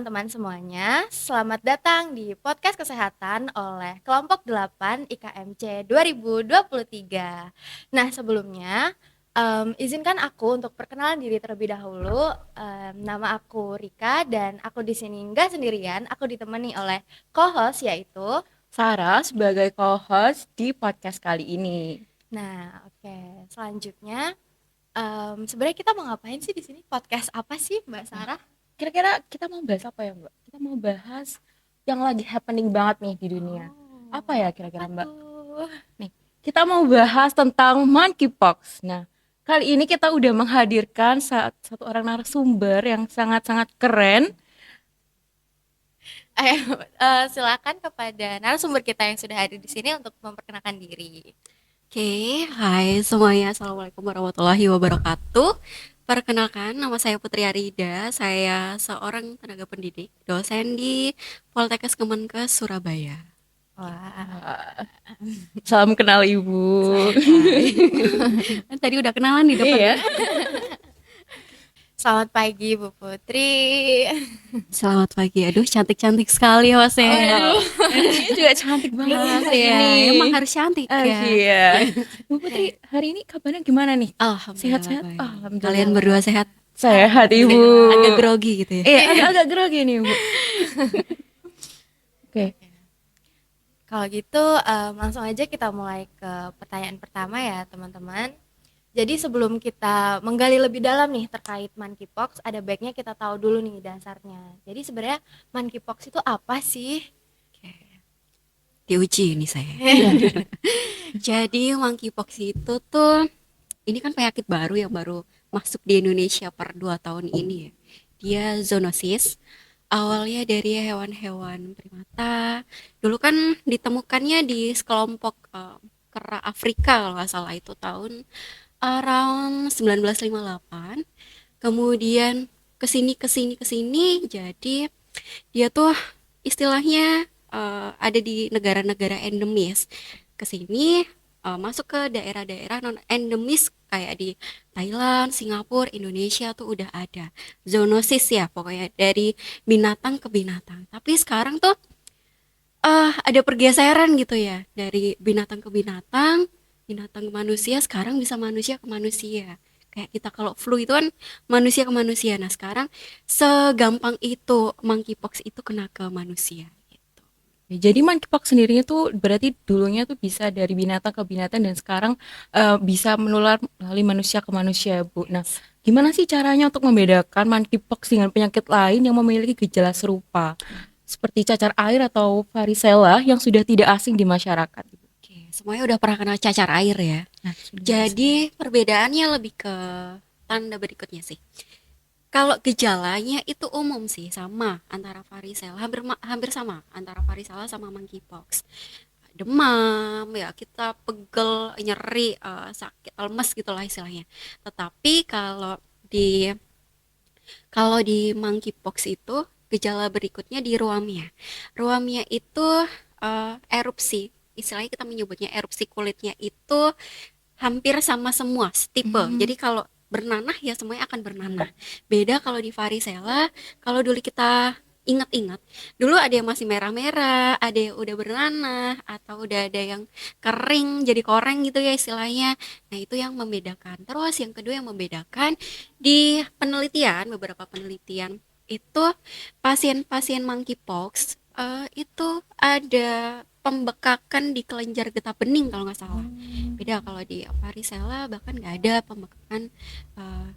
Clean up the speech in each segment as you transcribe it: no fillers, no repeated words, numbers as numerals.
teman-teman semuanya, selamat datang di podcast kesehatan oleh kelompok 8 IKMC 2023. Nah sebelumnya, izinkan aku untuk perkenalan diri terlebih dahulu. Nama aku Rika dan aku di sini nggak sendirian, aku ditemani oleh co-host yaitu. Sarah sebagai co-host di podcast kali ini. Nah oke, selanjutnya sebenarnya kita mau ngapain sih di sini? Podcast apa sih Mbak Nah, Sarah? kira-kira kita mau bahas apa ya, Mbak? Kita mau bahas yang lagi happening banget nih di dunia. Apa Oh, ya apa kira-kira, Mbak? tuh? Nih, kita mau bahas tentang monkeypox. Nah, kali ini kita udah menghadirkan satu orang narasumber yang sangat-sangat keren. Ayo, silakan kepada narasumber kita yang sudah hadir di sini untuk memperkenalkan diri. Oke, hai semuanya. Assalamualaikum warahmatullahi wabarakatuh. Perkenalkan, nama saya Putri Arida. Saya seorang tenaga pendidik, dosen di Poltekkes Kemenkes Surabaya. Wah, Wah, salam kenal Ibu. Hai. Kan tadi udah kenalan di depan. Iya. selamat pagi Bu Putri. Selamat pagi. Aduh, cantik-cantik sekali hostnya. Waduh, ini juga cantik banget hari Iya, ini. emang harus cantik ya. Iya. Bu Putri, hari ini kabarnya gimana nih? Alhamdulillah Sehat-sehat? baik. Kalian Alhamdulillah. berdua sehat? Sehat, Ibu. Agak grogi gitu ya. Iya, agak-agak grogi nih, Bu. Oke. Kalau gitu, langsung aja kita mulai ke pertanyaan pertama ya teman-teman. Jadi sebelum kita menggali lebih dalam nih terkait monkeypox, ada baiknya kita tahu dulu nih dasarnya. Jadi sebenarnya monkeypox itu apa sih? Oke. Diuji ini saya. Jadi monkeypox itu tuh ini kan penyakit baru yang baru masuk di Indonesia per 2 tahun ini ya. Dia zoonosis. Awalnya dari hewan-hewan primata. Dulu kan ditemukannya di sekelompok kera Afrika kalau nggak salah itu tahun around 1958. Kemudian kesini kesini kesini jadi dia tuh istilahnya ada di negara-negara endemis. Kesini masuk ke daerah-daerah non endemis kayak di Thailand, Singapura, Indonesia tuh udah ada zoonosis ya pokoknya dari binatang ke binatang. Tapi sekarang tuh ada pergeseran gitu ya dari binatang ke binatang, binatang ke manusia, sekarang bisa manusia ke manusia. Kayak kita kalau flu itu kan manusia ke manusia. Nah, sekarang segampang itu monkeypox itu kena ke manusia gitu. Jadi monkeypox sendirinya tuh berarti dulunya tuh bisa dari binatang ke binatang dan sekarang bisa menular melalui manusia ke manusia, Bu. Nah, Yes. gimana sih caranya untuk membedakan monkeypox dengan penyakit lain yang memiliki gejala serupa? Seperti cacar air atau varicella yang sudah tidak asing di masyarakat. Oke, semuanya udah pernah kena cacar air ya. Nah, sudah. Jadi perbedaannya lebih ke tanda berikutnya sih. Kalau gejalanya itu umum sih sama antara varicella, hampir sama antara varicella sama monkeypox. Demam, ya kita pegel, nyeri, sakit, lemes gitulah istilahnya. Tetapi di kalau di monkeypox itu gejala berikutnya di ruamnya. Ruamnya itu erupsi. Istilahnya kita menyebutnya erupsi kulitnya itu hampir sama semua tipe. Jadi kalau bernanah ya semuanya akan bernanah. Beda kalau di varicella, kalau dulu kita ingat-ingat, dulu ada yang masih merah-merah, ada yang udah bernanah, atau udah ada yang kering jadi koreng gitu ya istilahnya. Nah, itu yang membedakan. Terus yang kedua yang membedakan di penelitian, beberapa penelitian itu pasien-pasien monkeypox itu ada pembekakan di kelenjar getah bening kalau nggak salah. Beda kalau di varicella bahkan nggak ada pembekakan uh,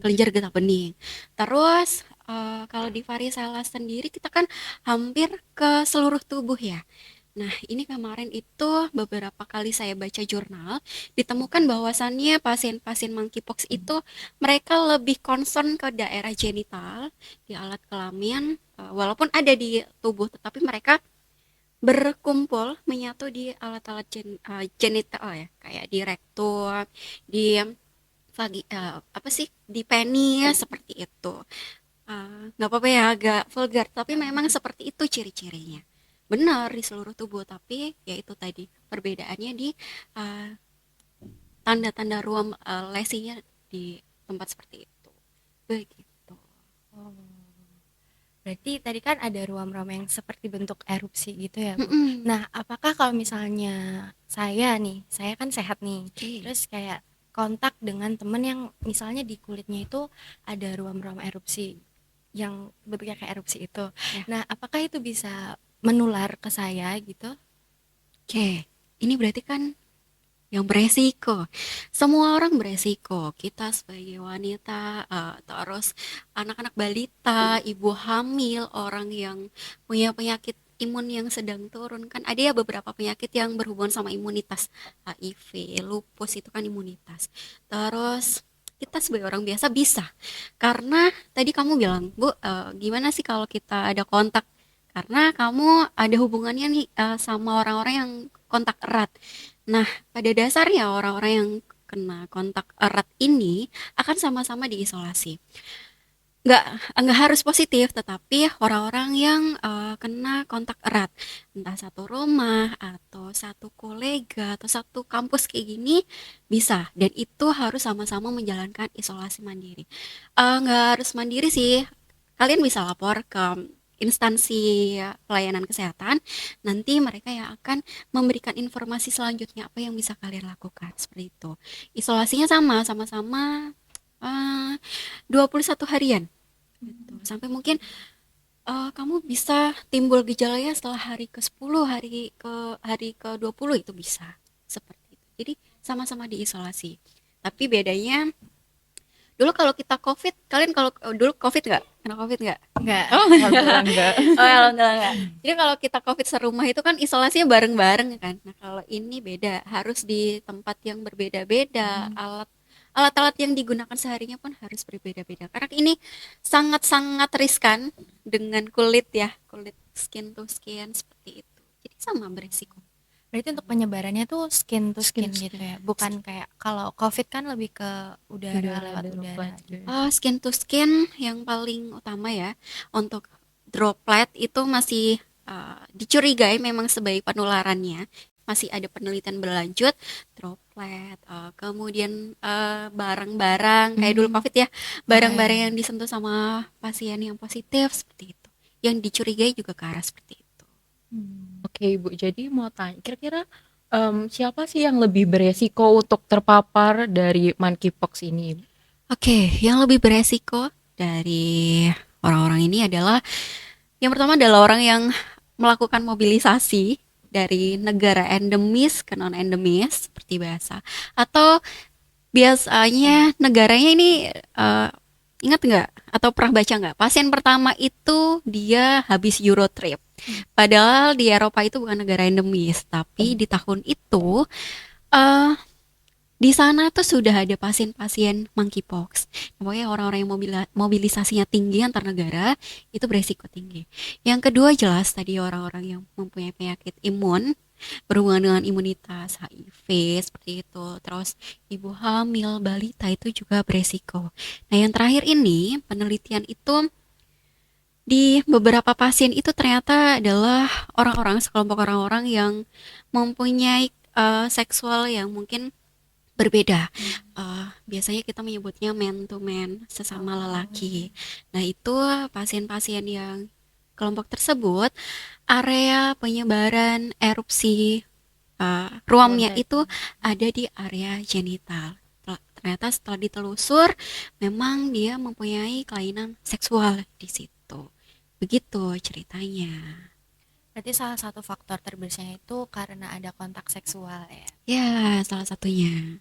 kelenjar getah bening. Terus kalau di varicella sendiri kita kan hampir ke seluruh tubuh ya. Nah, ini kemarin itu beberapa kali saya baca jurnal, ditemukan bahwasannya pasien-pasien monkeypox itu mereka lebih concern ke daerah genital, di alat kelamin, walaupun ada di tubuh, tetapi mereka berkumpul menyatu di alat-alat genital ya, kayak di rektum, di apa sih, di penis seperti itu. Nggak apa-apa ya agak vulgar, tapi memang seperti itu ciri-cirinya. Benar di seluruh tubuh, tapi ya itu tadi perbedaannya di uh, tanda-tanda ruam lesinya di tempat seperti itu. Begitu. Oh. Berarti tadi kan ada ruam-ruam yang seperti bentuk erupsi gitu ya, Bu. Mm-mm. Nah, apakah kalau misalnya saya kan sehat nih, Oke. terus kayak kontak dengan temen yang misalnya di kulitnya itu ada ruam-ruam erupsi yang bentuknya kayak erupsi itu. Ya. Nah, apakah itu bisa menular ke saya gitu? Oke. Ini berarti kan yang beresiko. Semua orang beresiko. Kita sebagai wanita, terus anak-anak balita, ibu hamil, orang yang punya penyakit imun yang sedang turun kan ada ya beberapa penyakit yang berhubungan sama imunitas. HIV, lupus itu kan imunitas. Terus kita sebagai orang biasa bisa. Karena tadi kamu bilang, Bu, gimana sih kalau kita ada kontak? Karena kamu ada hubungannya nih sama orang-orang yang kontak erat. Nah, pada dasarnya orang-orang yang kena kontak erat ini akan sama-sama diisolasi. Nggak, nggak harus positif, tetapi orang-orang yang kena kontak erat, entah satu rumah atau satu kolega atau satu kampus kayak gini bisa. Dan itu harus sama-sama menjalankan isolasi mandiri. Nggak harus mandiri sih, kalian bisa lapor ke instansi pelayanan kesehatan. Nanti mereka yang akan memberikan informasi selanjutnya apa yang bisa kalian lakukan seperti itu. Isolasinya sama-sama eh, 21 harian gitu. Sampai mungkin kamu bisa timbul gejalanya setelah hari ke-10, hari ke-20 itu bisa seperti itu. Jadi sama-sama diisolasi. Tapi bedanya dulu kalau kita COVID, kalian kalau dulu COVID nggak? Kena COVID nggak? Enggak. Oh, alhamdulillah enggak. Oh, ya, alhamdulillah nggak. Jadi kalau kita COVID serumah itu kan isolasinya bareng-bareng kan. Nah, kalau ini beda, harus di tempat yang berbeda-beda. Alat-alat yang digunakan seharinya pun harus berbeda-beda. Karena ini sangat-sangat riskan dengan kulit ya, kulit skin to skin seperti itu. Jadi sama berisiko. Berarti untuk penyebarannya tuh skin to Skin skin to gitu skin. ya. Bukan kayak kalau COVID kan lebih ke udara Udara lewat dan udara. droplet. Skin to skin yang paling utama ya untuk droplet itu masih dicurigai memang sebagai penularannya. Masih ada penelitian berlanjut droplet, kemudian barang-barang kayak dulu COVID ya, barang-barang yang disentuh sama pasien yang positif seperti itu. Yang dicurigai juga ke arah seperti itu. Oke, Ibu. Jadi mau tanya, kira-kira siapa sih yang lebih beresiko untuk terpapar dari monkeypox ini? Oke, yang lebih beresiko dari orang-orang ini adalah yang pertama adalah orang yang melakukan mobilisasi dari negara endemis ke non endemis seperti biasa, atau biasanya negaranya ini ingat nggak atau pernah baca nggak pasien pertama itu dia habis Eurotrip, padahal di Eropa itu bukan negara endemis, tapi di tahun itu eh di sana tuh sudah ada pasien-pasien monkeypox. Pokoknya orang-orang yang mobilisasinya tinggi antar negara itu beresiko tinggi. Yang kedua jelas tadi orang-orang yang mempunyai penyakit imun berhubungan dengan imunitas HIV seperti itu. Terus ibu hamil, balita itu juga beresiko. Nah, yang terakhir ini penelitian itu di beberapa pasien itu ternyata adalah orang-orang sekelompok orang-orang yang mempunyai seksual yang mungkin berbeda. Biasanya kita menyebutnya man to man, sesama lelaki. Nah, itu pasien-pasien yang kelompok tersebut, area penyebaran erupsi ruamnya itu ada di area genital. Ternyata setelah ditelusur, memang dia mempunyai kelainan seksual di situ. Begitu ceritanya. Berarti salah satu faktor terbesarnya itu karena ada kontak seksual ya. Ya, salah satunya.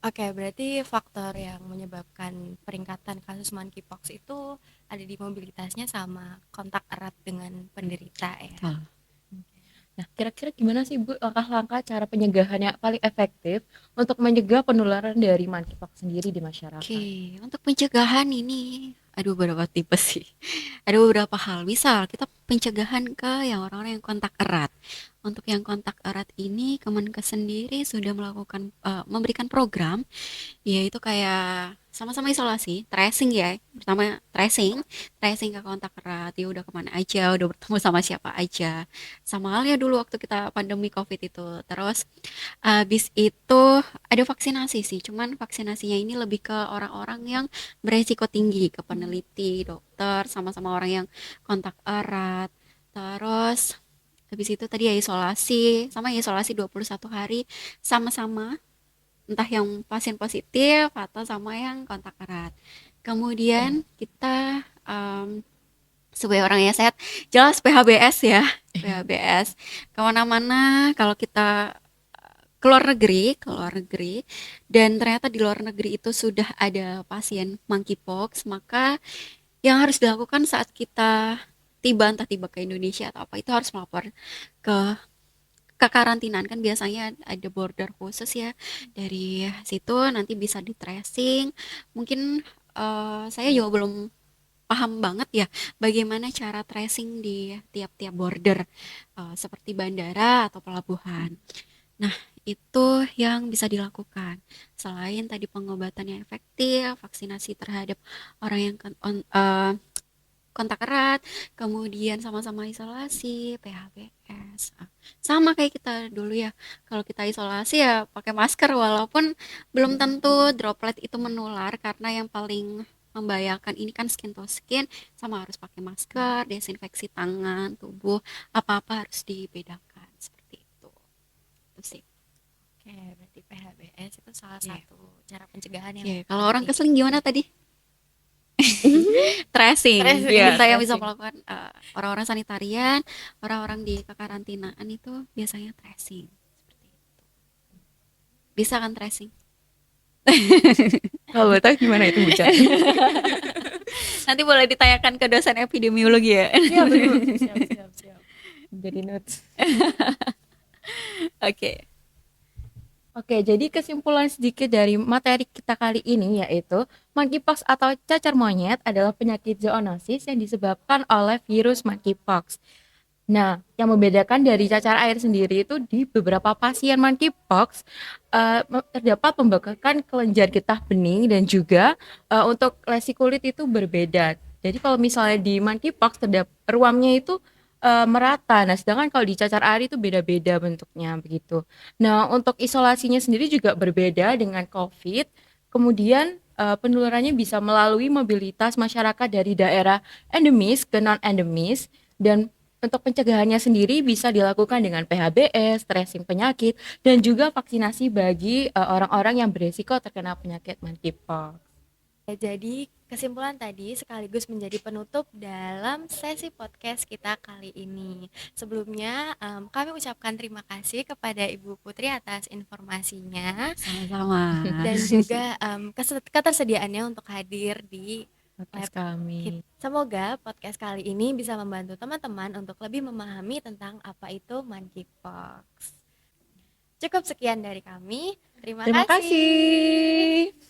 Oke, berarti faktor yang menyebabkan peningkatan kasus monkeypox itu ada di mobilitasnya sama kontak erat dengan penderita ya. Betul. Nah, kira-kira gimana sih, Bu, langkah-langkah cara pencegahan yang paling efektif untuk mencegah penularan dari monkeypox sendiri di masyarakat? Oke, untuk pencegahan ini ada beberapa tipe sih. Ada beberapa hal. Misal kita pencegahan ke yang orang-orang yang kontak erat. Untuk yang kontak erat ini Kemenkes sendiri sudah melakukan memberikan program, yaitu kayak sama-sama isolasi, tracing ya, pertama tracing, tracing ke kontak erat, dia udah kemana aja, udah bertemu sama siapa aja, sama halnya dulu waktu kita pandemi COVID itu. Terus habis itu ada vaksinasi sih, cuman vaksinasinya ini lebih ke orang-orang yang beresiko tinggi, ke peneliti, dokter, sama-sama orang yang kontak erat. Terus habis itu tadi ya isolasi, sama isolasi 21 hari sama-sama, entah yang pasien positif atau sama yang kontak erat. Kemudian kita sebagai orang yang sehat, jelas PHBS ya, PHBS. Kemana-mana kalau kita ke luar negeri, dan ternyata di luar negeri itu sudah ada pasien monkeypox, maka yang harus dilakukan saat kita tiba, entah tiba ke Indonesia atau apa, itu harus melapor ke kekarantinaan. Kan biasanya ada border khusus ya, dari situ nanti bisa di tracing. Mungkin saya juga belum paham banget ya bagaimana cara tracing di tiap-tiap border, seperti bandara atau pelabuhan. Nah, itu yang bisa dilakukan. Selain tadi pengobatan yang efektif, vaksinasi terhadap orang yang kontak erat, kemudian sama-sama isolasi, PHBS. Sama kayak kita dulu ya, kalau kita isolasi ya pakai masker, walaupun belum tentu droplet itu menular, karena yang paling membahayakan ini kan skin to skin, sama harus pakai masker, desinfeksi tangan, tubuh, apa-apa harus dibedakan seperti itu. Itu sih. Oke, berarti PHBS itu salah Iya. satu cara pencegahan yang Oke, kalau orang penting. keseling gimana tadi? Tracing. Tracing. Iya, Kita yang bisa tracing. melakukan orang-orang sanitarian, orang-orang di kekarantinaan itu biasanya tracing. Seperti itu. Bisa kan tracing? Kalau boleh tahu gimana itu Bu Cat? Nanti boleh ditanyakan ke dosen epidemiologi ya. Iya betul. Siap. Jadi notes. Oke. Oke, jadi kesimpulan sedikit dari materi kita kali ini yaitu monkeypox atau cacar monyet adalah penyakit zoonosis yang disebabkan oleh virus monkeypox. Nah, yang membedakan dari cacar air sendiri itu di beberapa pasien monkeypox terdapat pembekakan kelenjar getah bening dan juga untuk lesi kulit itu berbeda. Jadi kalau misalnya di monkeypox terdapat ruamnya itu merata. Nah, sedangkan kalau di cacar air itu beda-beda bentuknya begitu. Nah, untuk isolasinya sendiri juga berbeda dengan COVID. Kemudian penularannya bisa melalui mobilitas masyarakat dari daerah endemis ke non-endemis, dan untuk pencegahannya sendiri bisa dilakukan dengan PHBS, tracing penyakit, dan juga vaksinasi bagi orang-orang yang beresiko terkena penyakit monkeypox. Jadi kesimpulan tadi sekaligus menjadi penutup dalam sesi podcast kita kali ini. Sebelumnya kami ucapkan terima kasih kepada Ibu Putri atas informasinya Sama-sama. dan juga ketersediaannya untuk hadir di Podcast kami. Semoga podcast kali ini bisa membantu teman-teman untuk lebih memahami tentang apa itu monkeypox. Cukup sekian dari kami. Terima Terima kasih. kasih.